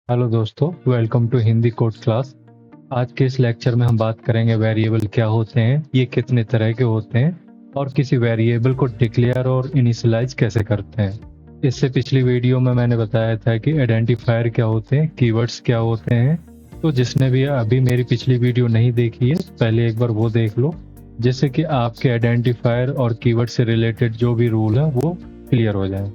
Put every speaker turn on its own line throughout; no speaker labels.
Hello दोस्तों, welcome to Hindi code class. आज के इस लेक्चर में हम बात करेंगे वेरिएबल क्या होते हैं, ये कितने तरह के होते हैं और किसी वेरिएबल को डिक्लेयर और इनिशियलाइज कैसे करते हैं। इससे पिछली वीडियो में मैंने बताया था कि आइडेंटिफायर क्या होते हैं, कीवर्ड्स क्या होते हैं। तो जिसने भी अभी मेरी पिछली वीडियो नहीं देखी है, पहले एक बार वो देख लो, जिससे कि आपके आइडेंटिफायर और कीवर्ड से रिलेटेड जो भी रूल है वो क्लियर हो जाए।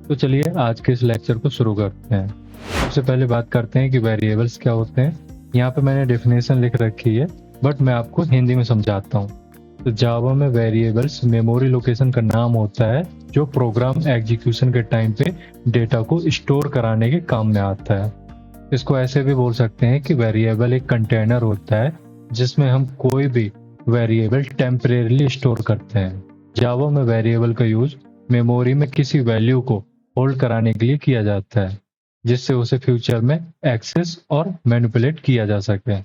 तो चलिए आज के इस लेक्चर को शुरू करते हैं। सबसे पहले बात करते हैं कि वेरिएबल्स क्या होते हैं। यहाँ पे मैंने डेफिनेशन लिख रखी है, बट मैं आपको हिंदी में समझाता हूँ। तो जावा में वेरिएबल्स मेमोरी लोकेशन का नाम होता है जो प्रोग्राम एग्जीक्यूशन के टाइम पे डेटा को स्टोर कराने के काम में आता है। इसको ऐसे भी बोल सकते हैं कि वेरिएबल एक कंटेनर होता है जिसमें हम कोई भी वेरिएबल टेम्परेरीली स्टोर करते हैं। जावा में वेरिएबल का यूज मेमोरी में किसी वैल्यू को होल्ड कराने के लिए किया जाता है, जिससे उसे फ्यूचर में एक्सेस और मैनिपुलेट किया जा सके।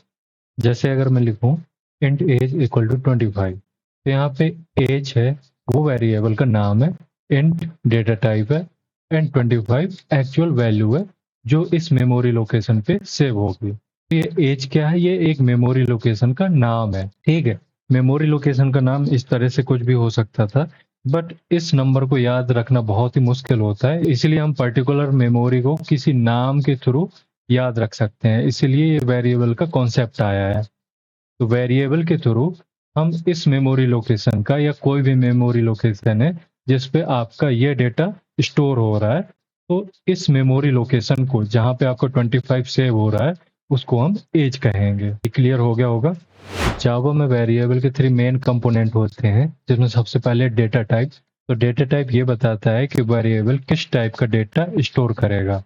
जैसे अगर मैं लिखूं इंट एज इक्वल टू 25, तो यहाँ पे एज है वो वेरिएबल का नाम है, इंट डेटा टाइप है एंड 25 एक्चुअल वैल्यू है जो इस मेमोरी लोकेशन पे सेव होगी। ये एज क्या है, ये एक मेमोरी लोकेशन का नाम है। ठीक है, मेमोरी लोकेशन का नाम इस तरह से कुछ भी हो सकता था, बट इस नंबर को याद रखना बहुत ही मुश्किल होता है, इसलिए हम पर्टिकुलर मेमोरी को किसी नाम के थ्रू याद रख सकते हैं। इसीलिए ये वेरिएबल का कॉन्सेप्ट आया है। तो वेरिएबल के थ्रू हम इस मेमोरी लोकेशन का या कोई भी मेमोरी लोकेशन है जिस पे आपका ये डेटा स्टोर हो रहा है, तो इस मेमोरी लोकेशन को जहाँ पे आपका 25 सेव हो रहा है उसको हम एज कहेंगे। क्लियर हो गया होगा। जावा में वेरिएबल के 3 मेन कंपोनेंट होते हैं, जिसमें सबसे पहले डेटा टाइप। तो डेटा टाइप ये बताता है कि वेरिएबल किस टाइप का डेटा स्टोर करेगा,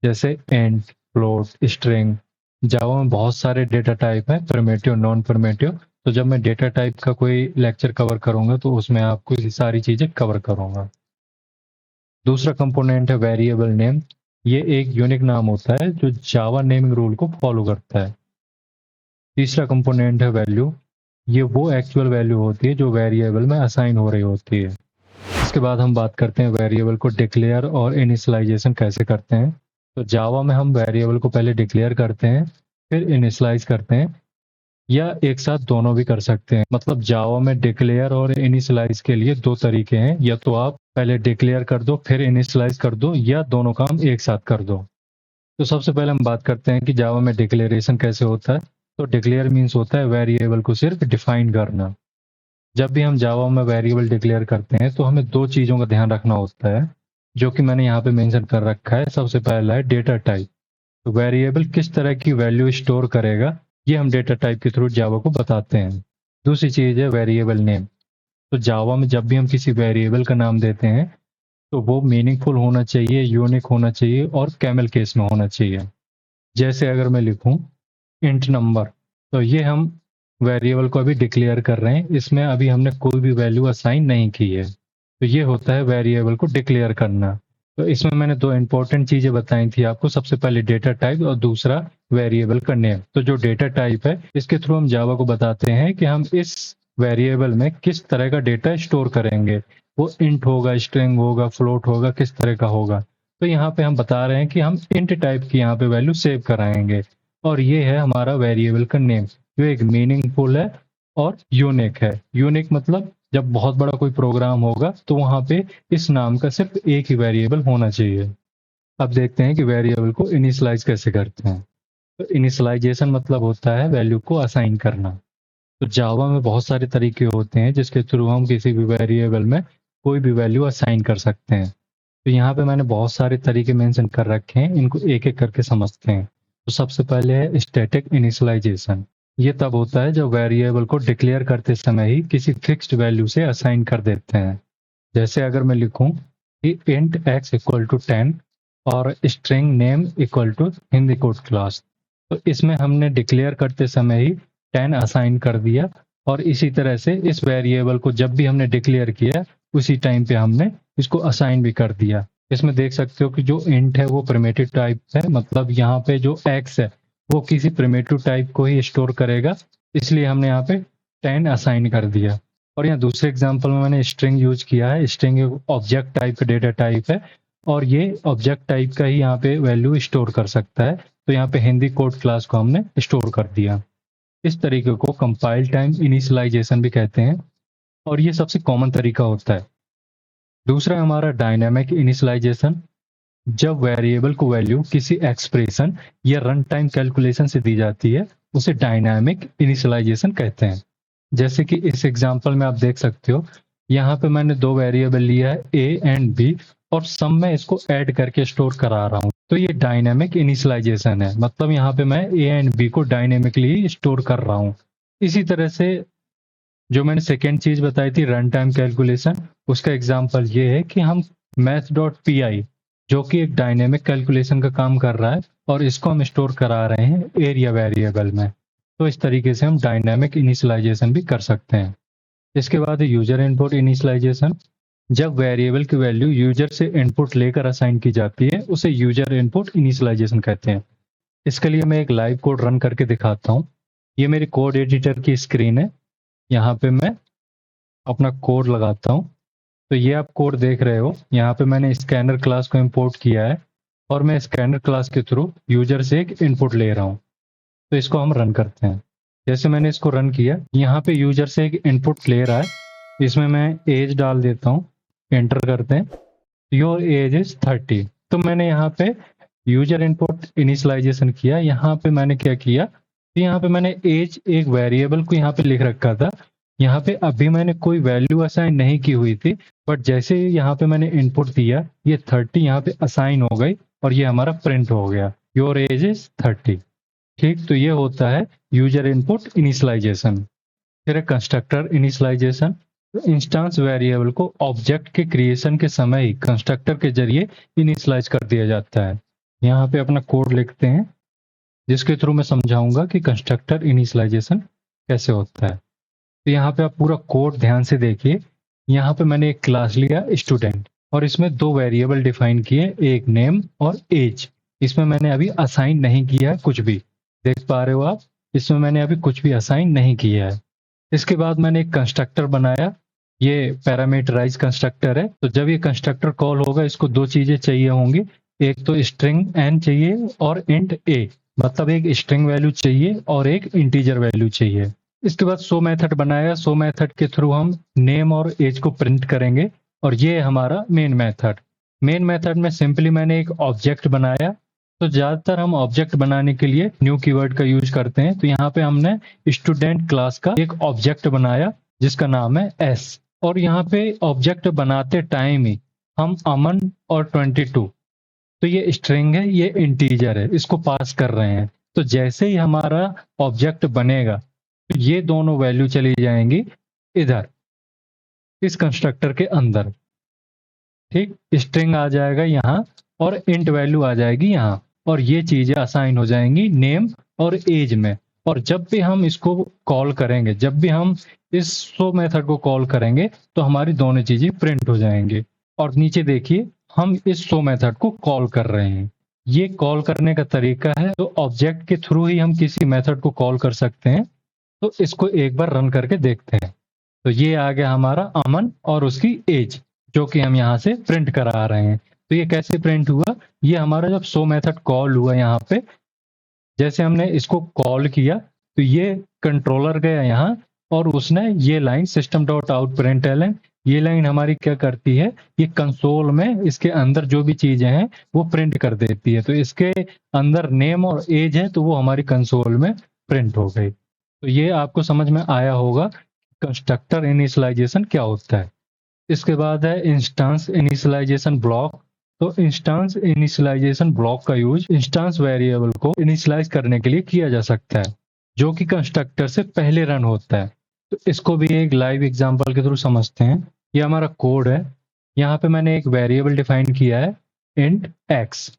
जैसे इंट, फ्लोट, स्ट्रिंग। जावा में बहुत सारे डेटा टाइप हैं, प्रिमिटिव, नॉन प्रिमिटिव। तो जब मैं डेटा टाइप का कोई लेक्चर कवर करूंगा तो उसमें आपको ये सारी चीजें कवर करूंगा। दूसरा कंपोनेंट है वेरिएबल नेम। ये एक यूनिक नाम होता है जो जावा नेमिंग रूल को फॉलो करता है। तीसरा कंपोनेंट है वैल्यू। ये वो एक्चुअल वैल्यू होती है जो वेरिएबल में असाइन हो रही होती है। इसके बाद हम बात करते हैं वेरिएबल को डिक्लेयर और इनिशियलाइजेशन कैसे करते हैं। तो जावा में हम वेरिएबल को पहले डिक्लेयर करते हैं फिर इनिशियलाइज करते हैं, या एक साथ दोनों भी कर सकते हैं। मतलब जावा में डिक्लेयर और इनिशियलाइज के लिए 2 तरीके हैं, या तो आप पहले डिक्लेयर कर दो फिर इनिशियलाइज कर दो, या दोनों काम एक साथ कर दो। तो सबसे पहले हम बात करते हैं कि जावा में डिक्लेरेशन कैसे होता है। तो डिक्लेयर मीन्स होता है वेरिएबल को सिर्फ डिफाइन करना। जब भी हम जावा में वेरिएबल डिक्लेयर करते हैं तो हमें 2 चीज़ों का ध्यान रखना होता है, जो कि मैंने यहाँ पे मेंशन कर रखा है। सबसे पहला है डेटा टाइप। तो वेरिएबल किस तरह की वैल्यू स्टोर करेगा ये हम डेटा टाइप के थ्रू जावा को बताते हैं। दूसरी चीज़ है वेरिएबल नेम। तो जावा में जब भी हम किसी वेरिएबल का नाम देते हैं तो वो मीनिंगफुल होना चाहिए, यूनिक होना चाहिए और कैमल केस में होना चाहिए। जैसे अगर मैं लिखूं इंट नंबर, तो ये हम वेरिएबल को अभी डिक्लेयर कर रहे हैं, इसमें अभी हमने कोई भी वैल्यू असाइन नहीं की है। तो ये होता है वेरिएबल को डिक्लेयर करना। तो इसमें मैंने 2 इंपॉर्टेंट चीजें बताई थी आपको, सबसे पहले डेटा टाइप और दूसरा वेरिएबल का नेम। तो जो डेटा टाइप है इसके थ्रू हम जावा को बताते हैं कि हम इस वेरिएबल में किस तरह का डेटा स्टोर करेंगे। वो इंट होगा, स्ट्रिंग होगा, फ्लोट होगा, किस तरह का होगा। तो यहाँ पे हम बता रहे हैं कि हम इंट टाइप की यहाँ पे वैल्यू सेव कराएंगे, और ये है हमारा वेरिएबल का नेम जो एक मीनिंगफुल है और यूनिक है। यूनिक मतलब जब बहुत बड़ा कोई प्रोग्राम होगा तो वहां पे इस नाम का सिर्फ एक ही वेरिएबल होना चाहिए। अब देखते हैं कि वेरिएबल को इनिशियलाइज कैसे करते हैं। तो इनिशियलाइजेशन मतलब होता है वैल्यू को असाइन करना। तो जावा में बहुत सारे तरीके होते हैं जिसके थ्रू हम किसी भी वेरिएबल में कोई भी वैल्यू असाइन कर सकते हैं। तो यहाँ पे मैंने बहुत सारे तरीके मेंशन कर रखे हैं, इनको एक एक करके समझते हैं। तो सबसे पहले है स्टैटिक इनिशियलाइजेशन। ये तब होता है जब वेरिएबल को डिक्लेयर करते समय ही किसी फिक्स्ड वैल्यू से असाइन कर देते हैं। जैसे अगर मैं लिखूं कि इंट x इक्वल टू 10 और string name equal to Hindi code class, तो इसमें हमने डिक्लेयर करते समय ही 10 असाइन कर दिया, और इसी तरह से इस वेरिएबल को जब भी हमने डिक्लेयर किया उसी टाइम पे हमने इसको असाइन भी कर दिया। इसमें देख सकते हो कि जो इंट है वो प्रिमिटिव टाइप है, मतलब यहाँ पे जो x है वो किसी प्रिमिटिव टाइप को ही स्टोर करेगा, इसलिए हमने यहाँ पे 10 असाइन कर दिया। और यहाँ दूसरे एग्जांपल में मैंने स्ट्रिंग यूज किया है। स्ट्रिंग एक ऑब्जेक्ट टाइप का डेटा टाइप है, और ये ऑब्जेक्ट टाइप का ही यहाँ पे वैल्यू स्टोर कर सकता है। तो यहाँ पे हिंदी कोड क्लास को हमने स्टोर कर दिया। इस तरीके को कंपाइल टाइम इनिशियलाइजेशन भी कहते हैं और ये सबसे कॉमन तरीका होता है। दूसरा हमारा डायनामिक इनिशियलाइजेशन, जब वेरिएबल को वैल्यू किसी एक्सप्रेशन या रन टाइम कैलकुलेशन से दी जाती है उसे डायनामिक इनिशियलाइजेशन कहते हैं। जैसे कि इस एग्जांपल में आप देख सकते हो, यहाँ पे मैंने दो वेरिएबल लिया है ए एंड बी और सम में इसको ऐड करके स्टोर करा रहा हूँ। तो ये डायनामिक इनिशियलाइजेशन है, मतलब यहाँ पे मैं ए एंड बी को डायनेमिकली स्टोर कर रहा हूँ। इसी तरह से जो मैंने सेकेंड चीज बताई थी रन टाइम कैलकुलेशन, उसका एग्जाम्पल ये है कि हम math.py जो कि एक डायनेमिक कैलकुलेशन का काम कर रहा है और इसको हम स्टोर करा रहे हैं एरिया वेरिएबल में। तो इस तरीके से हम डायनेमिक इनिशियलाइजेशन भी कर सकते हैं। इसके बाद यूजर इनपुट इनिशियलाइजेशन, जब वेरिएबल की वैल्यू यूजर से इनपुट लेकर असाइन की जाती है उसे यूजर इनपुट इनिशियलाइजेशन कहते हैं। इसके लिए मैं एक लाइव कोड रन करके दिखाता हूँ। ये मेरी कोड एडिटर की स्क्रीन है, यहाँ पे मैं अपना कोड लगाता हूँ। तो ये आप कोड देख रहे हो, यहाँ पे मैंने स्कैनर क्लास को इंपोर्ट किया है और मैं स्कैनर क्लास के थ्रू यूजर से एक इनपुट ले रहा हूँ। तो इसको हम रन करते हैं। जैसे मैंने इसको रन किया, यहाँ पे यूजर से एक इनपुट ले रहा है, इसमें मैं एज डाल देता हूँ, एंटर करते हैं, योर एज इज 30। तो मैंने यहाँ पे यूजर इनपुट इनिशियलाइजेशन किया। यहाँ पे मैंने क्या किया, तो यहाँ पे मैंने एज एक वेरिएबल को यहाँ पे लिख रखा था। यहाँ पे अभी मैंने कोई वैल्यू असाइन नहीं की हुई थी, बट जैसे ही यहाँ पे मैंने इनपुट दिया ये 30 यहाँ पे असाइन हो गई और ये हमारा प्रिंट हो गया, योर एज इज 30। ठीक, तो ये होता है यूजर इनपुट इनिशियलाइजेशन। फिर है कंस्ट्रक्टर इनिशियलाइजेशन। तो इंस्टेंस वेरिएबल को ऑब्जेक्ट के क्रिएशन के समय ही कंस्ट्रक्टर के जरिए इनिशियलाइज कर दिया जाता है। यहाँ पे अपना कोड लिखते हैं जिसके थ्रू मैं समझाऊंगा कि कंस्ट्रक्टर इनिशियलाइजेशन कैसे होता है। तो यहाँ पे आप पूरा कोड ध्यान से देखिए। यहाँ पे मैंने एक क्लास लिया स्टूडेंट और इसमें दो वेरिएबल डिफाइन किए, एक नेम और एज। इसमें मैंने अभी असाइन नहीं किया है कुछ भी, देख पा रहे हो आप, इसमें मैंने अभी कुछ भी असाइन नहीं किया है। इसके बाद मैंने एक कंस्ट्रक्टर बनाया, ये पैरामीटराइज कंस्ट्रक्टर है। तो जब ये कंस्ट्रक्टर कॉल होगा इसको दो चीजें चाहिए होंगी, एक तो स्ट्रिंग एन चाहिए और इंट ए, मतलब एक स्ट्रिंग वैल्यू चाहिए और एक इंटीजर वैल्यू चाहिए। इसके बाद शो मेथड बनाया, शो मेथड के थ्रू हम नेम और एज को प्रिंट करेंगे और ये हमारा मेन मेथड। मेन मेथड में सिंपली मैंने एक ऑब्जेक्ट बनाया। तो ज्यादातर हम ऑब्जेक्ट बनाने के लिए न्यू कीवर्ड का यूज करते हैं। तो यहाँ पे हमने स्टूडेंट क्लास का एक ऑब्जेक्ट बनाया जिसका नाम है एस, और यहाँ पे ऑब्जेक्ट बनाते टाइम ही हम अमन और 22, तो ये स्ट्रिंग है ये इंटीजर है, इसको पास कर रहे हैं। तो जैसे ही हमारा ऑब्जेक्ट बनेगा तो ये दोनों वैल्यू चली जाएंगी इधर इस कंस्ट्रक्टर के अंदर। ठीक, स्ट्रिंग आ जाएगा यहाँ और इंट वैल्यू आ जाएगी यहाँ, और ये चीजें असाइन हो जाएंगी नेम और एज में। और जब भी हम इसको कॉल करेंगे, जब भी हम इस शो मेथड को कॉल करेंगे तो हमारी दोनों चीजें प्रिंट हो जाएंगी। और नीचे देखिए हम इस शो मेथड को कॉल कर रहे हैं। ये कॉल करने का तरीका है, तो ऑब्जेक्ट के थ्रू ही हम किसी मेथड को कॉल कर सकते हैं। तो इसको एक बार रन करके देखते हैं। तो ये आ गया हमारा अमन और उसकी एज, जो कि हम यहाँ से प्रिंट करा रहे हैं। तो ये कैसे प्रिंट हुआ, ये हमारा जब शो मेथड कॉल हुआ यहाँ पे, जैसे हमने इसको कॉल किया तो ये कंट्रोलर गया यहाँ और उसने ये line system dot out println, ये लाइन हमारी क्या करती है, ये कंसोल में इसके अंदर जो भी चीजें हैं वो प्रिंट कर देती है। तो इसके अंदर नेम और एज है तो वो हमारी कंसोल में प्रिंट हो गई। तो ये आपको समझ में आया होगा कंस्ट्रक्टर इनिशियलाइजेशन क्या होता है। इसके बाद है इंस्टेंस इनिशियलाइजेशन ब्लॉक। तो इंस्टेंस इनिशियलाइजेशन ब्लॉक का यूज इंस्टेंस वेरिएबल को इनिशियलाइज करने के लिए किया जा सकता है, जो कि कंस्ट्रक्टर से पहले रन होता है। तो इसको भी एक लाइव एग्जांपल के थ्रू समझते हैं। ये हमारा कोड है, यहाँ पे मैंने एक वेरिएबल डिफाइन किया है इंट एक्स।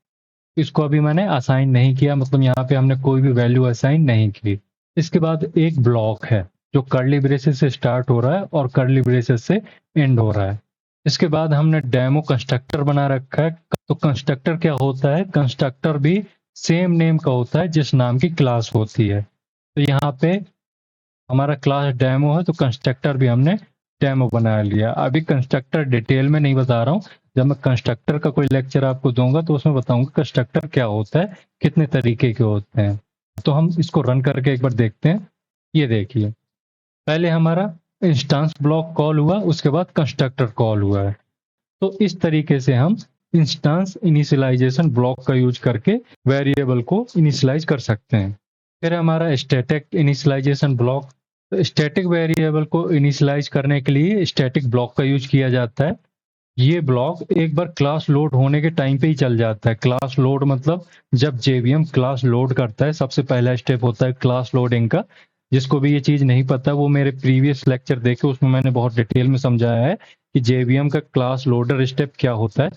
इसको अभी मैंने असाइन नहीं किया, मतलब यहाँ पे हमने कोई भी वैल्यू असाइन नहीं की। इसके बाद एक ब्लॉक है जो कर्ली ब्रेसेस से स्टार्ट हो रहा है और कर्ली ब्रेसेस से एंड हो रहा है। इसके बाद हमने डेमो कंस्ट्रक्टर बना रखा है। तो कंस्ट्रक्टर क्या होता है, कंस्ट्रक्टर भी सेम नेम का होता है जिस नाम की क्लास होती है। तो यहाँ पे हमारा क्लास डेमो है तो कंस्ट्रक्टर भी हमने डेमो बना लिया। अभी कंस्ट्रक्टर डिटेल में नहीं बता रहा हूँ, जब मैं कंस्ट्रक्टर का कोई लेक्चर आपको दूंगा तो उसमें बताऊंगा कंस्ट्रक्टर क्या होता है, कितने तरीके के होते हैं। तो हम इसको रन करके एक बार देखते हैं। ये देखिए, पहले हमारा इंस्टेंस ब्लॉक कॉल हुआ, उसके बाद कंस्ट्रक्टर कॉल हुआ है। तो इस तरीके से हम इंस्टेंस इनिशियलाइजेशन ब्लॉक का यूज करके वेरिएबल को इनिशियलाइज कर सकते हैं। फिर हमारा स्टैटिक इनिशियलाइजेशन ब्लॉक। तो स्टैटिक वेरिएबल को इनिशियलाइज करने के लिए स्टैटिक ब्लॉक का यूज किया जाता है। ये ब्लॉक एक बार क्लास लोड होने के टाइम पे ही चल जाता है। क्लास लोड मतलब जब जेवीएम क्लास लोड करता है, सबसे पहला स्टेप होता है क्लास लोडिंग का। जिसको भी ये चीज नहीं पता वो मेरे प्रीवियस लेक्चर देखे, उसमें मैंने बहुत डिटेल में समझाया है कि जेवीएम का क्लास लोडर स्टेप क्या होता है,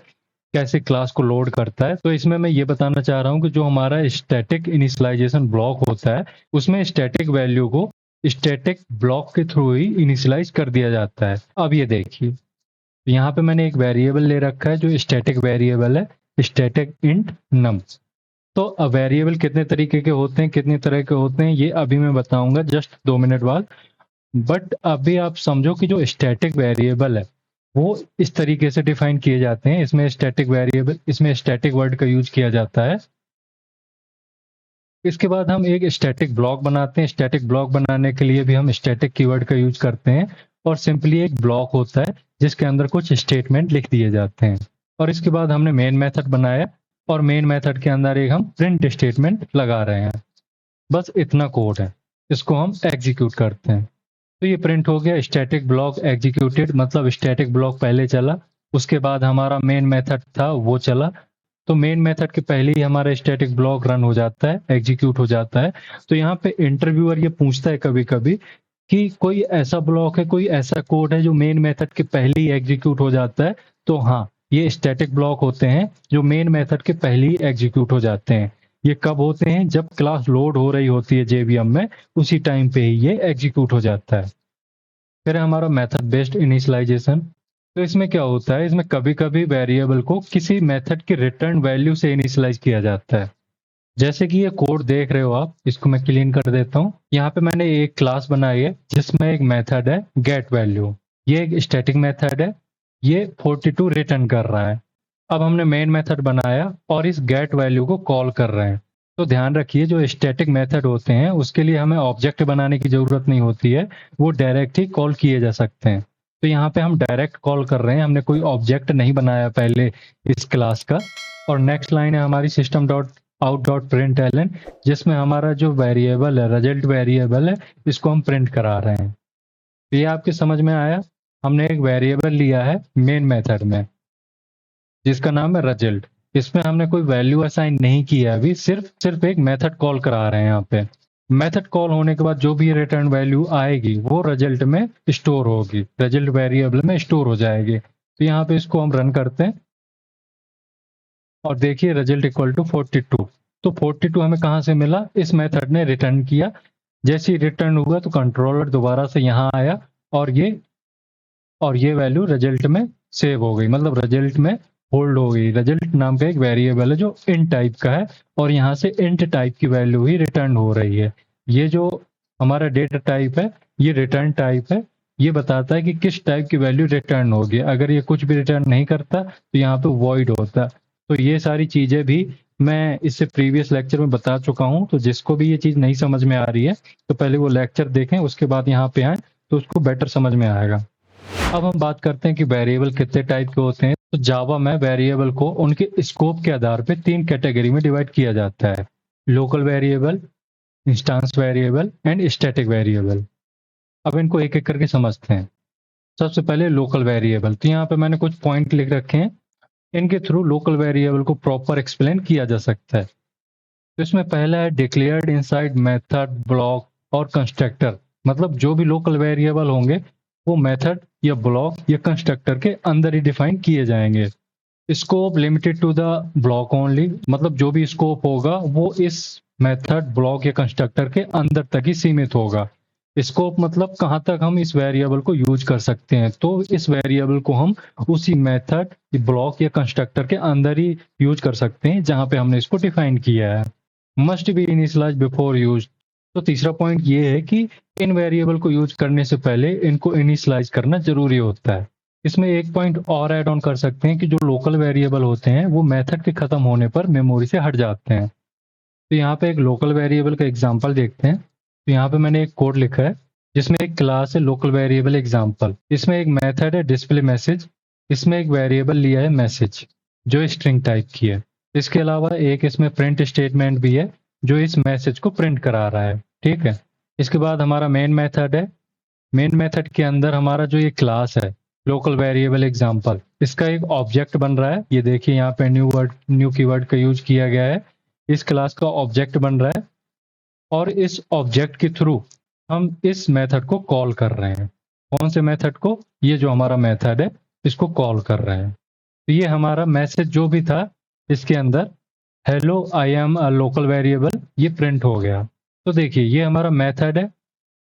कैसे क्लास को लोड करता है। तो इसमें मैं ये बताना चाह रहा हूँ कि जो हमारा स्टैटिक इनिशियलाइजेशन ब्लॉक होता है उसमें स्टैटिक वैल्यू को स्टैटिक ब्लॉक के थ्रू ही इनिशियलाइज कर दिया जाता है। अब ये देखिए, यहाँ पे मैंने एक वेरिएबल ले रखा है जो स्टैटिक वेरिएबल है, स्टैटिक इंट नम। तो अब वेरिएबल कितने तरीके के होते हैं, कितने तरह के होते हैं, ये अभी मैं बताऊंगा जस्ट 2 मिनट बाद। बट अभी आप समझो कि जो स्टैटिक वेरिएबल है वो इस तरीके से डिफाइन किए जाते हैं। इसमें स्टैटिक वेरिएबल, इसमें स्टैटिक वर्ड का यूज किया जाता है। इसके बाद हम एक स्टैटिक ब्लॉक बनाते हैं। स्टैटिक ब्लॉक बनाने के लिए भी हम स्टैटिक कीवर्ड का यूज करते हैं। और सिंपली एक ब्लॉक होता है जिसके अंदर कुछ स्टेटमेंट लिख दिए जाते हैं। और इसके बाद हमने मेन मेथड बनाया और मेन मेथड के अंदर एक हम प्रिंट स्टेटमेंट लगा रहे हैं। बस इतना कोड है, इसको हम एग्जीक्यूट करते हैं। तो ये प्रिंट हो गया स्टैटिक ब्लॉक एग्जीक्यूटेड, मतलब स्टैटिक ब्लॉक पहले चला, उसके बाद हमारा मेन मेथड था वो चला। तो मेन मेथड के पहले ही हमारा स्टैटिक ब्लॉक रन हो जाता है, एग्जीक्यूट हो जाता है। तो यहाँ पे इंटरव्यूअर ये पूछता है कभी कभी कि कोई ऐसा ब्लॉक है, कोई ऐसा कोड है जो मेन मेथड के पहले ही एग्जीक्यूट हो जाता है। तो हाँ, ये स्टैटिक ब्लॉक होते हैं जो मेन मेथड के पहले ही एग्जीक्यूट हो जाते हैं। ये कब होते हैं? जब क्लास लोड हो रही होती है जेवीएम में, उसी टाइम पे ही ये एग्जीक्यूट हो जाता है। फिर है हमारा मेथड बेस्ड इनिशियलाइजेशन। तो इसमें क्या होता है, इसमें कभी कभी वेरिएबल को किसी मेथड की रिटर्न वैल्यू से इनिशियलाइज किया जाता है। जैसे कि ये कोड देख रहे हो आप, इसको मैं क्लीन कर देता हूँ। यहाँ पे मैंने एक क्लास बनाई है जिसमें एक मेथड है गेट वैल्यू। ये एक स्टैटिक मेथड है, ये 42 रिटर्न कर रहा है। अब हमने मेन मेथड बनाया और इस गेट वैल्यू को कॉल कर रहे हैं। तो ध्यान रखिए, जो स्टैटिक मेथड होते हैं उसके लिए हमें ऑब्जेक्ट बनाने की जरूरत नहीं होती है, वो डायरेक्ट ही कॉल किए जा सकते हैं। तो यहाँ पे हम डायरेक्ट कॉल कर रहे हैं, हमने कोई ऑब्जेक्ट नहीं बनाया पहले इस क्लास का। और नेक्स्ट लाइन है हमारी system dot out dot print L N, जिसमें हमारा जो वेरिएबल है, रिजल्ट वेरिएबल है, इसको हम प्रिंट करा रहे हैं। तो ये आपके समझ में आया? हमने एक वेरिएबल लिया है मेन मेथड में जिसका नाम है रिजल्ट। इसमें हमने कोई वैल्यू असाइन नहीं किया अभी, सिर्फ एक मेथड कॉल करा रहे हैं। यहाँ पे मेथड कॉल होने के बाद जो भी रिटर्न वैल्यू आएगी वो रिजल्ट में स्टोर होगी, रिजल्ट वेरिएबल में स्टोर हो जाएगी। तो यहाँ पे इसको हम रन करते हैं और देखिए रिजल्ट इक्वल टू 42। तो 42 हमें कहाँ से मिला? इस मेथड ने रिटर्न किया। जैसे ही रिटर्न हुआ तो कंट्रोलर दोबारा से यहाँ आया और ये वैल्यू रिजल्ट में सेव हो गई, मतलब रिजल्ट में होल्ड हो गई। रिजल्ट नाम का एक वेरिएबल है जो इंट टाइप का है और यहाँ से इंट टाइप की वैल्यू ही रिटर्न हो रही है। ये जो हमारा डेटा टाइप है, ये रिटर्न टाइप है, ये बताता है कि किस टाइप की वैल्यू रिटर्न होगी। अगर ये कुछ भी रिटर्न नहीं करता तो यहाँ पे वॉइड होता। तो ये सारी चीजें भी मैं इससे प्रीवियस लेक्चर में बता चुका हूँ। तो जिसको भी ये चीज नहीं समझ में आ रही है तो पहले वो लेक्चर देखें, उसके बाद यहाँ पे आए तो उसको बेटर समझ में आएगा। अब हम बात करते हैं कि वेरिएबल कितने टाइप के होते हैं। तो जावा में वेरिएबल को उनके स्कोप के आधार पे 3 कैटेगरी में डिवाइड किया जाता है: local variable, instance variable and static variable. अब इनको एक एक करके समझते हैं। सबसे पहले लोकल वेरिएबल। तो यहाँ पे मैंने कुछ पॉइंट लिख रखे हैं, इनके थ्रू लोकल वेरिएबल को प्रॉपर एक्सप्लेन किया जा सकता है। तो इसमें पहला है डिक्लेयर्ड इनसाइड मेथड, ब्लॉक और कंस्ट्रक्टर। मतलब जो भी लोकल वेरिएबल होंगे वो मेथड या ब्लॉक या कंस्ट्रक्टर के अंदर ही डिफाइन किए जाएंगे। Scope limited to the block only, मतलब जो भी स्कोप होगा वो इस मेथड, ब्लॉक या कंस्ट्रक्टर के अंदर तक ही सीमित होगा। स्कोप मतलब कहाँ तक हम इस वेरिएबल को यूज कर सकते हैं। तो इस वेरिएबल को हम उसी मेथड, ब्लॉक या कंस्ट्रक्टर के अंदर ही यूज कर सकते हैं जहां पे हमने इसको डिफाइन किया है। Must be initialize before use. तो तीसरा पॉइंट ये है कि इन वेरिएबल को यूज करने से पहले इनको इनिशियलाइज करना जरूरी होता है। इसमें एक पॉइंट और ऐड ऑन कर सकते हैं कि जो लोकल वेरिएबल होते हैं वो मेथड के खत्म होने पर मेमोरी से हट जाते हैं। तो यहाँ पे एक लोकल वेरिएबल का एग्जांपल देखते हैं। तो यहाँ पे मैंने एक कोड लिखा है जिसमें एक क्लास है लोकल वेरिएबल एग्जांपल, इसमें एक मेथड है डिस्प्ले मैसेज, इसमें एक वेरिएबल लिया है मैसेज जो स्ट्रिंग टाइप की है। इसके अलावा एक इसमें प्रिंट स्टेटमेंट भी है जो इस मैसेज को प्रिंट करा रहा है। ठीक है, इसके बाद हमारा मेन मेथड है। मेन मेथड के अंदर हमारा जो ये क्लास है लोकल वेरिएबल एग्जांपल, इसका एक ऑब्जेक्ट बन रहा है। ये देखिए यहाँ पे न्यू कीवर्ड का यूज किया गया है। इस क्लास का ऑब्जेक्ट बन रहा है और इस ऑब्जेक्ट के थ्रू हम इस मेथड को कॉल कर रहे हैं। कौन से मेथड को? ये जो हमारा मेथड है इसको कॉल कर रहे हैं। तो ये हमारा मैसेज जो भी था इसके अंदर hello I am a local variable, ये प्रिंट हो गया। तो देखिए ये हमारा मेथड है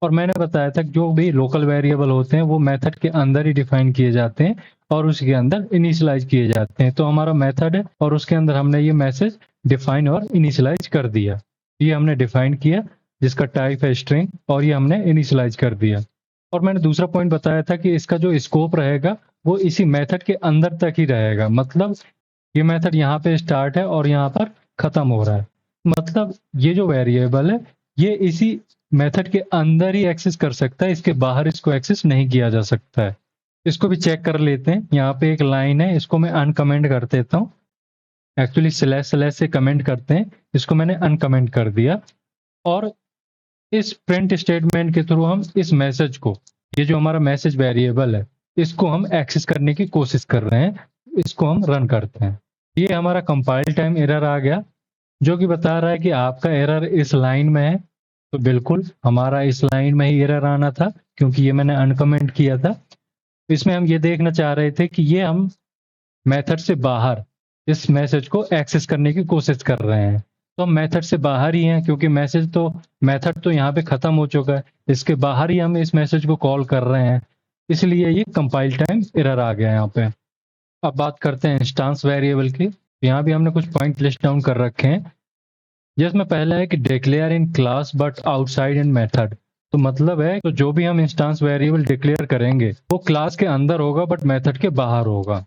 और मैंने बताया था कि जो भी लोकल वेरिएबल होते हैं वो मेथड के अंदर ही डिफाइन किए जाते हैं और उसके अंदर इनिशियलाइज किए जाते हैं। तो हमारा मेथड है और उसके अंदर हमने ये मैसेज डिफाइन और इनिशियलाइज कर दिया। ये हमने डिफाइन किया जिसका टाइप है स्ट्रिंग और ये हमने इनिशियलाइज कर दिया। और मैंने दूसरा पॉइंट बताया था कि इसका जो स्कोप रहेगा वो इसी मेथड के अंदर तक ही रहेगा। मतलब ये मेथड यहाँ पे स्टार्ट है और यहाँ पर खत्म हो रहा है। मतलब ये जो वेरिएबल है ये इसी मेथड के अंदर ही एक्सेस कर सकता है, इसके बाहर इसको एक्सेस नहीं किया जा सकता है। इसको भी चेक कर लेते हैं। यहाँ पे एक लाइन है, इसको मैं अनकमेंट कर देता हूँ। एक्चुअली स्लैश स्लैश से कमेंट करते हैं, इसको मैंने अनकमेंट कर दिया। और इस प्रिंट स्टेटमेंट के थ्रू हम इस मैसेज को, ये जो हमारा मैसेज वेरिएबल है, इसको हम एक्सेस करने की कोशिश कर रहे हैं। इसको हम रन करते हैं। ये हमारा कंपाइल टाइम एरर आ गया जो कि बता रहा है कि आपका एरर इस लाइन में है। तो बिल्कुल हमारा इस लाइन में ही एरर आना था क्योंकि ये मैंने अनकमेंट किया था। इसमें हम ये देखना चाह रहे थे कि ये हम मेथड से बाहर इस मैसेज को एक्सेस करने की कोशिश कर रहे हैं। तो हम मेथड से बाहर ही हैं क्योंकि मेथड तो यहाँ पे खत्म हो चुका है, इसके बाहर ही हम इस मैसेज को कॉल कर रहे हैं, इसलिए ये कंपाइल टाइम एरर आ गया यहाँ पे। अब बात करते हैं इंस्टांस वेरिएबल की। यहाँ भी हमने कुछ पॉइंट लिस्ट डाउन कर रखे हैं जिसमें पहला है कि declare in class but outside in method. तो मतलब है तो जो भी हम इंस्टांस वेरिएबल डिक्लेयर करेंगे वो क्लास के अंदर होगा बट मेथड के बाहर होगा।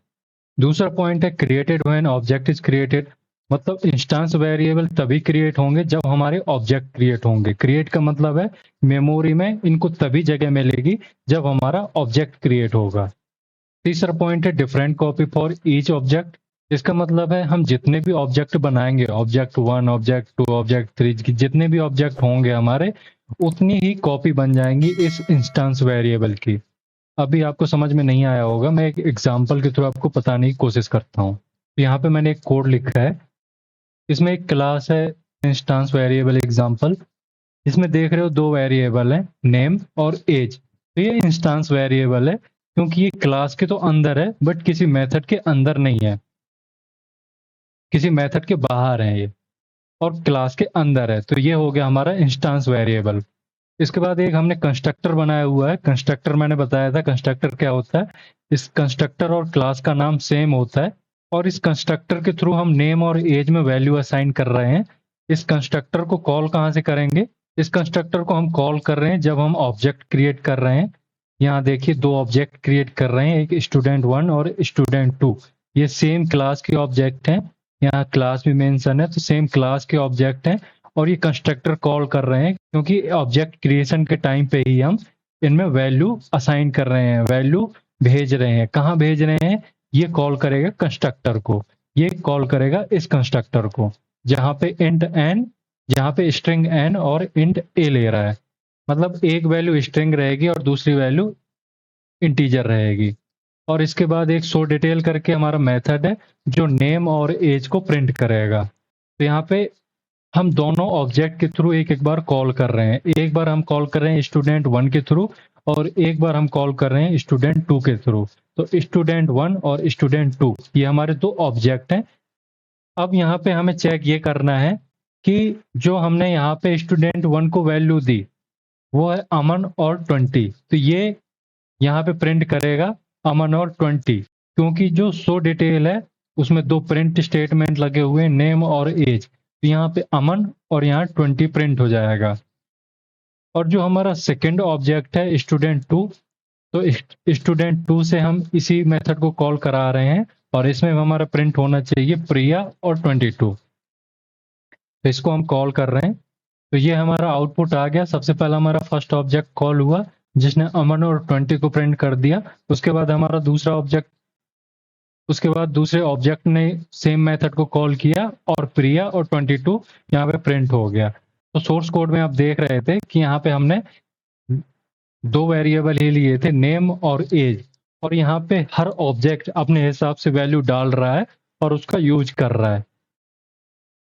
दूसरा पॉइंट है created when object is created. मतलब इंस्टांस वेरिएबल तभी क्रिएट होंगे जब हमारे ऑब्जेक्ट क्रिएट होंगे। क्रिएट का मतलब है मेमोरी में इनको तभी जगह मिलेगी जब हमारा ऑब्जेक्ट क्रिएट होगा। तीसरा पॉइंट है different copy for each object. इसका मतलब है हम जितने भी ऑब्जेक्ट बनाएंगे, ऑब्जेक्ट 1, ऑब्जेक्ट 2, ऑब्जेक्ट 3, जितने भी ऑब्जेक्ट होंगे हमारे, उतनी ही कॉपी बन जाएंगी इस इंस्टेंस वेरिएबल की। अभी आपको समझ में नहीं आया होगा, मैं एक एग्जांपल के थ्रू आपको बताने की कोशिश करता हूँ। यहाँ पे मैंने एक कोड लिखा है, इसमें एक क्लास है इंस्टेंस वेरिएबल एग्जांपल। इसमें देख रहे हो दो वेरिएबल हैं, नेम और एज। तो ये इंस्टेंस वेरिएबल है क्योंकि ये क्लास के तो अंदर है बट किसी मेथड के अंदर नहीं है, किसी मेथड के बाहर है ये, और क्लास के अंदर है। तो ये हो गया हमारा इंस्टेंस वेरिएबल। इसके बाद एक हमने कंस्ट्रक्टर बनाया हुआ है। कंस्ट्रक्टर मैंने बताया था कंस्ट्रक्टर क्या होता है। इस कंस्ट्रक्टर और क्लास का नाम सेम होता है और इस कंस्ट्रक्टर के थ्रू हम नेम और एज में वैल्यू असाइन कर रहे हैं। इस कंस्ट्रक्टर को कॉल कहाँ से करेंगे? इस कंस्ट्रक्टर को हम कॉल कर रहे हैं जब हम ऑब्जेक्ट क्रिएट कर रहे हैं। यहाँ देखिए दो ऑब्जेक्ट क्रिएट कर रहे हैं, एक स्टूडेंट 1 और स्टूडेंट 2। ये सेम क्लास के ऑब्जेक्ट हैं, यहाँ क्लास भी मेंशन है तो सेम क्लास के ऑब्जेक्ट हैं और ये कंस्ट्रक्टर कॉल कर रहे हैं क्योंकि ऑब्जेक्ट क्रिएशन के टाइम पे ही हम इनमें वैल्यू असाइन कर रहे हैं, वैल्यू भेज रहे हैं। कहाँ भेज रहे हैं? ये कॉल करेगा कंस्ट्रक्टर को, ये कॉल करेगा इस कंस्ट्रक्टर को, जहाँ पे इंट एन, जहाँ पे स्ट्रिंग एन और इंट ए ले रहा है। मतलब एक वैल्यू स्ट्रिंग रहेगी और दूसरी वैल्यू इंटीजर रहेगी। और इसके बाद एक शो डिटेल करके हमारा मेथड है जो नेम और एज को प्रिंट करेगा। तो यहाँ पे हम दोनों ऑब्जेक्ट के थ्रू एक एक बार कॉल कर रहे हैं। एक बार हम कॉल कर रहे हैं स्टूडेंट 1 के थ्रू और एक बार हम कॉल कर रहे हैं स्टूडेंट 2 के थ्रू। तो स्टूडेंट 1 और स्टूडेंट 2 ये हमारे दो ऑब्जेक्ट हैं। अब यहाँ पे हमें चेक ये करना है कि जो हमने यहाँ पे स्टूडेंट 1 को वैल्यू दी वो है अमन और 20। तो ये यहाँ पे प्रिंट करेगा अमन और 20 क्योंकि जो शो डिटेल है उसमें दो प्रिंट स्टेटमेंट लगे हुए हैं, नेम और एज। तो यहाँ पे अमन और यहाँ 20 प्रिंट हो जाएगा। और जो हमारा सेकेंड ऑब्जेक्ट है स्टूडेंट 2, तो स्टूडेंट 2 से हम इसी मेथड को कॉल करा रहे हैं और इसमें हमारा प्रिंट होना चाहिए प्रिया और 22। तो इसको हम कॉल कर रहे हैं। तो ये हमारा आउटपुट आ गया। सबसे पहला हमारा फर्स्ट ऑब्जेक्ट कॉल हुआ जिसने अमन और 20 को प्रिंट कर दिया। उसके बाद हमारा दूसरे ऑब्जेक्ट ने सेम मेथड को कॉल किया और प्रिया और 22 यहाँ पे प्रिंट हो गया। तो सोर्स कोड में आप देख रहे थे कि यहाँ पे हमने दो वेरिएबल ही लिए थे, नेम और एज, और यहाँ पे हर ऑब्जेक्ट अपने हिसाब से वैल्यू डाल रहा है और उसका यूज कर रहा है।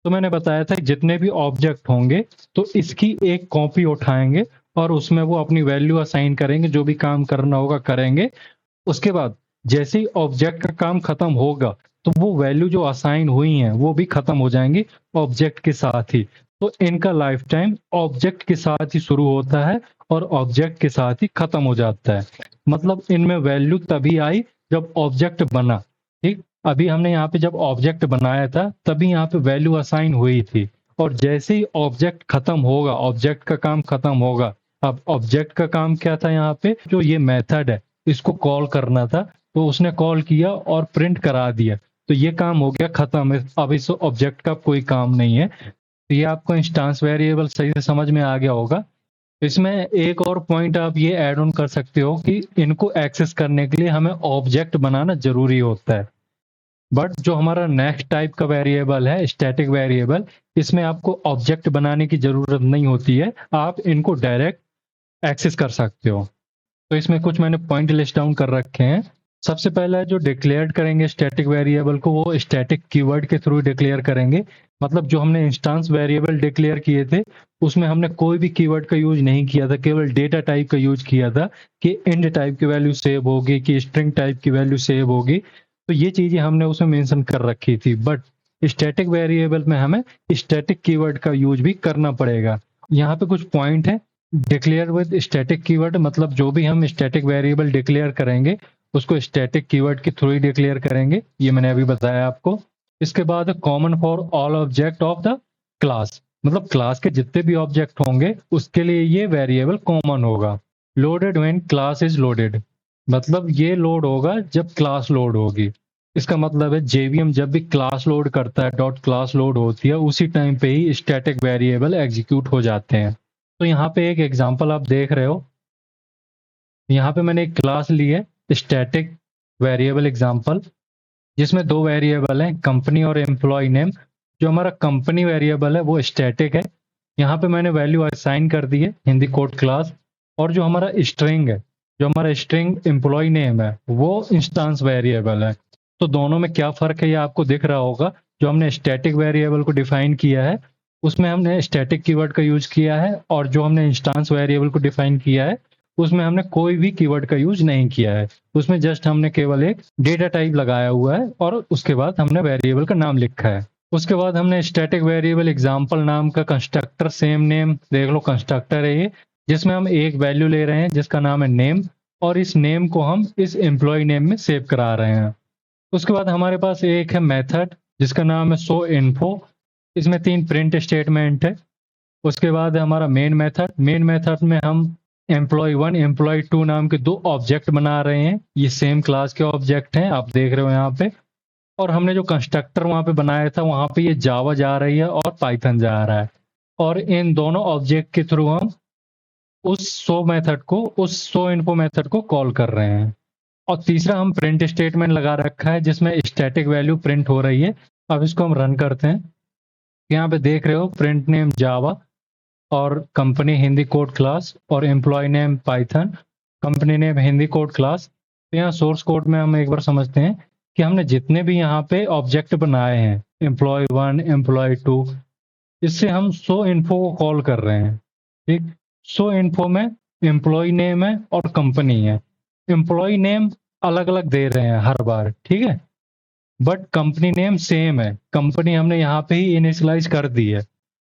तो मैंने बताया था जितने भी ऑब्जेक्ट होंगे तो इसकी एक कॉपी उठाएंगे और उसमें वो अपनी वैल्यू असाइन करेंगे, जो भी काम करना होगा करेंगे। उसके बाद जैसे ही ऑब्जेक्ट का काम खत्म होगा तो वो वैल्यू जो असाइन हुई हैं वो भी खत्म हो जाएंगी ऑब्जेक्ट के साथ ही। तो इनका लाइफ टाइम ऑब्जेक्ट के साथ ही शुरू होता है और ऑब्जेक्ट के साथ ही खत्म हो जाता है। मतलब इनमें वैल्यू तभी आई जब ऑब्जेक्ट बना। ठीक, अभी हमने यहाँ पे जब ऑब्जेक्ट बनाया था तभी यहाँ पे वैल्यू असाइन हुई थी, और जैसे ही ऑब्जेक्ट खत्म होगा, ऑब्जेक्ट का काम खत्म होगा। अब ऑब्जेक्ट का काम क्या था, यहाँ पे जो ये मेथड है इसको कॉल करना था, तो उसने कॉल किया और प्रिंट करा दिया। तो ये काम हो गया खत्म। अब इस ऑब्जेक्ट का कोई काम नहीं है। तो ये आपको इंस्टेंस वेरिएबल सही से समझ में आ गया होगा। इसमें एक और पॉइंट आप ये ऐड ऑन कर सकते हो कि इनको एक्सेस करने के लिए हमें ऑब्जेक्ट बनाना जरूरी होता है। बट जो हमारा नेक्स्ट टाइप का वेरिएबल है स्टैटिक वेरिएबल, इसमें आपको ऑब्जेक्ट बनाने की जरूरत नहीं होती है, आप इनको डायरेक्ट एक्सेस कर सकते हो। तो इसमें कुछ मैंने पॉइंट लिस्ट डाउन कर रखे हैं। सबसे पहला जो डिक्लेयर करेंगे स्टैटिक वेरिएबल को, वो स्टैटिक कीवर्ड के थ्रू डिक्लेयर करेंगे। मतलब जो हमने इंस्टेंस वेरिएबल डिक्लेयर किए थे उसमें हमने कोई भी कीवर्ड का यूज नहीं किया था, केवल डेटा टाइप का यूज किया था कि इंड टाइप की वैल्यू सेव होगी कि स्ट्रिंग टाइप की वैल्यू सेव होगी। तो ये चीजें हमने उसमें मेंशन कर रखी थी। बट स्टैटिक वेरिएबल में हमें स्टैटिक कीवर्ड का यूज भी करना पड़ेगा। यहाँ पे कुछ पॉइंट है। डिक्लेयर विद स्टैटिक कीवर्ड मतलब जो भी हम स्टैटिक वेरिएबल डिक्लेयर करेंगे उसको स्टैटिक कीवर्ड के थ्रू ही डिक्लेयर करेंगे, ये मैंने अभी बताया आपको। इसके बाद common for all object of the class, मतलब क्लास के जितने भी ऑब्जेक्ट होंगे उसके लिए ये वेरिएबल कॉमन होगा। Loaded when class is loaded, मतलब ये लोड होगा जब क्लास लोड होगी। इसका मतलब है जेवीएम जब भी क्लास लोड करता है, डॉट क्लास लोड होती है, उसी टाइम पे ही स्टैटिक वेरिएबल एग्जीक्यूट हो जाते हैं। तो यहाँ पे एक एग्जांपल आप देख रहे हो, यहाँ पे मैंने एक क्लास ली है स्टैटिक वेरिएबल एग्जांपल, जिसमें दो वेरिएबल हैं कंपनी और एम्प्लॉय नेम। जो हमारा कंपनी वेरिएबल है वो स्टैटिक है, यहाँ पे मैंने वैल्यू असाइन कर दी है हिंदी कोड क्लास। और जो हमारा स्ट्रिंग है, जो हमारा स्ट्रिंग एम्प्लॉय नेम है, वो इंस्टेंस वेरिएबल है। तो दोनों में क्या फर्क है ये आपको दिख रहा होगा। जो हमने स्टैटिक वेरिएबल को डिफाइन किया है उसमें हमने स्टैटिक कीवर्ड का यूज किया है, और जो हमने इंस्टेंस वेरिएबल को डिफाइन किया है उसमें हमने कोई भी कीवर्ड का यूज नहीं किया है। उसमें जस्ट हमने केवल एक डेटा टाइप लगाया हुआ है और उसके बाद हमने वेरिएबल का नाम लिखा है। उसके बाद हमने स्टैटिक वेरिएबल एग्जांपल नाम का कंस्ट्रक्टर, सेम नेम देख लो कंस्ट्रक्टर है ये, जिसमें हम एक वैल्यू ले रहे हैं जिसका नाम है नेम, और इस नेम को हम इस एम्प्लॉय नेम में सेव करा रहे हैं। उसके बाद हमारे पास एक है मेथड जिसका नाम है शो इन्फो, इसमें 3 प्रिंट स्टेटमेंट है। उसके बाद है हमारा मेन मेथड में हम एम्प्लॉय 1 एम्प्लॉय 2 नाम के दो ऑब्जेक्ट बना रहे हैं। ये सेम क्लास के ऑब्जेक्ट हैं, आप देख रहे हो यहाँ पे। और हमने जो कंस्ट्रक्टर वहाँ पे बनाया था वहाँ पे ये जावा जा रही है और पाइथन जा रहा है, और इन दोनों ऑब्जेक्ट के थ्रू हम उस शो इन्फो मेथड को कॉल कर रहे हैं। और तीसरा हम प्रिंट स्टेटमेंट लगा रखा है जिसमें स्टैटिक वैल्यू प्रिंट हो रही है। अब इसको हम रन करते हैं। यहाँ पे देख रहे हो प्रिंट नेम जावा और कंपनी हिंदी कोड क्लास और employ name Python, company name Hindi code class. तो यहाँ सोर्स कोड में हम एक बार समझते हैं कि हमने जितने भी यहाँ पे ऑब्जेक्ट बनाए हैं एम्प्लॉय 1 एम्प्लॉय 2, इससे हम शो इन्फो को कॉल कर रहे हैं। ठीक, शो इन्फो में एम्प्लॉय नेम है और कंपनी है। एम्प्लॉय नेम अलग अलग दे रहे हैं हर बार, ठीक है, बट कंपनी नेम सेम है। कंपनी हमने यहाँ पे ही इनिशियलाइज कर दी है।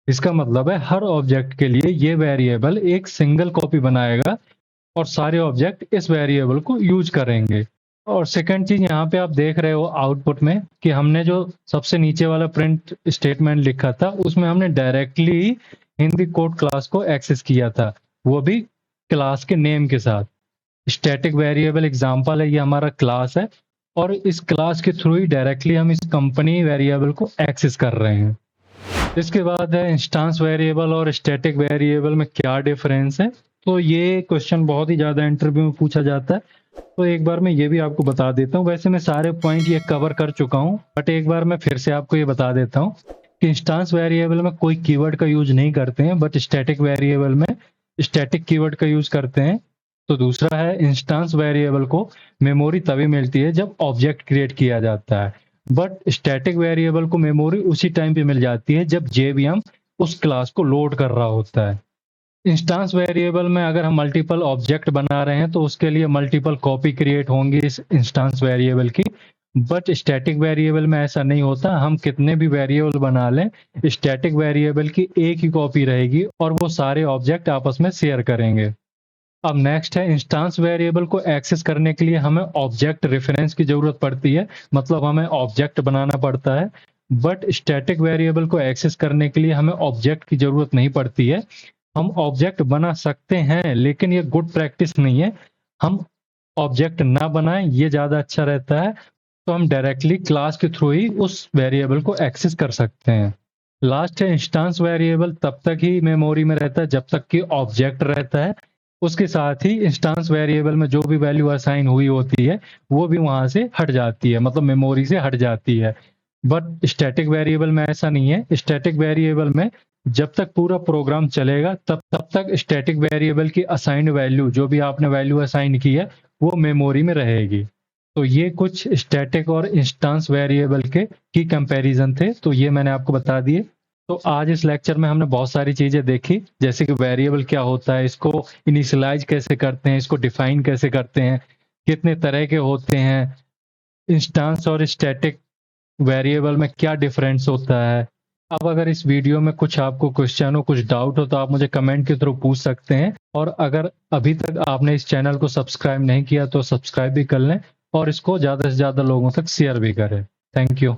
इसका मतलब है हर ऑब्जेक्ट के लिए ये वेरिएबल एक सिंगल कॉपी बनाएगा और सारे ऑब्जेक्ट इस वेरिएबल को यूज करेंगे। और सेकंड चीज यहाँ पे आप देख रहे हो आउटपुट में कि हमने जो सबसे नीचे वाला प्रिंट स्टेटमेंट लिखा था उसमें हमने डायरेक्टली हिंदी कोड क्लास को एक्सेस किया था, वो भी क्लास के नेम के साथ। स्टैटिक वेरिएबल एग्जांपल है, ये हमारा क्लास है और इस क्लास के थ्रू ही डायरेक्टली हम इस कंपनी वेरिएबल को एक्सेस कर रहे हैं। इसके बाद है इंस्टेंस वेरिएबल और स्टैटिक वेरिएबल में क्या डिफरेंस है। तो ये क्वेश्चन बहुत ही ज़्यादा इंटरव्यू में पूछा जाता है, तो एक बार मैं ये भी आपको बता देता हूँ। वैसे मैं सारे पॉइंट ये कवर कर चुका हूँ, बट एक बार मैं फिर से आपको ये बता देता हूँ कि इंस्टेंस वेरिएबल में कोई कीवर्ड का यूज नहीं करते हैं, बट स्टैटिक वेरिएबल में स्टैटिक कीवर्ड का यूज करते हैं। तो दूसरा है, इंस्टेंस वेरिएबल को मेमोरी तभी मिलती है जब ऑब्जेक्ट क्रिएट किया जाता है, बट स्टैटिक वेरिएबल को मेमोरी उसी टाइम पे मिल जाती है जब जेवीएम उस क्लास को लोड कर रहा होता है। इंस्टेंस वेरिएबल में अगर हम मल्टीपल ऑब्जेक्ट बना रहे हैं तो उसके लिए मल्टीपल कॉपी क्रिएट होंगी इस इंस्टेंस वेरिएबल की, बट स्टैटिक वेरिएबल में ऐसा नहीं होता। हम कितने भी वेरिएबल बना लें, स्टैटिक वेरिएबल की एक ही कॉपी रहेगी और वो सारे ऑब्जेक्ट आपस में शेयर करेंगे। अब नेक्स्ट है, इंस्टेंस वेरिएबल को एक्सेस करने के लिए हमें ऑब्जेक्ट रेफरेंस की जरूरत पड़ती है, मतलब हमें ऑब्जेक्ट बनाना पड़ता है। बट स्टैटिक वेरिएबल को एक्सेस करने के लिए हमें ऑब्जेक्ट की जरूरत नहीं पड़ती है। हम ऑब्जेक्ट बना सकते हैं, लेकिन ये गुड प्रैक्टिस नहीं है। हम ऑब्जेक्ट ना बनाएं, ये ज़्यादा अच्छा रहता है। तो हम डायरेक्टली क्लास के थ्रू ही उस वेरिएबल को एक्सेस कर सकते हैं। लास्ट है, इंस्टेंस वेरिएबल तब तक ही मेमोरी में रहता है जब तक कि ऑब्जेक्ट रहता है। उसके साथ ही इंस्टेंस वेरिएबल में जो भी वैल्यू असाइन हुई होती है वो भी वहां से हट जाती है, मतलब मेमोरी से हट जाती है। बट स्टैटिक वेरिएबल में ऐसा नहीं है। स्टैटिक वेरिएबल में जब तक पूरा प्रोग्राम चलेगा तब तक स्टैटिक वेरिएबल की असाइंड वैल्यू, जो भी आपने वैल्यू असाइन की है, वो मेमोरी में रहेगी। तो ये कुछ स्टैटिक और इंस्टेंस वेरिएबल के की कंपैरिजन थे, तो ये मैंने आपको बता दिए। तो आज इस लेक्चर में हमने बहुत सारी चीजें देखी, जैसे कि वेरिएबल क्या होता है, इसको इनिशियलाइज कैसे करते हैं, इसको डिफाइन कैसे करते हैं, कितने तरह के होते हैं, इंस्टेंस और स्टैटिक वेरिएबल में क्या डिफरेंस होता है। अब अगर इस वीडियो में कुछ आपको क्वेश्चन हो, कुछ डाउट हो, तो आप मुझे कमेंट के थ्रू पूछ सकते हैं। और अगर अभी तक आपने इस चैनल को सब्सक्राइब नहीं किया तो सब्सक्राइब भी कर लें और इसको ज़्यादा से ज़्यादा लोगों तक शेयर भी करें। Thank you.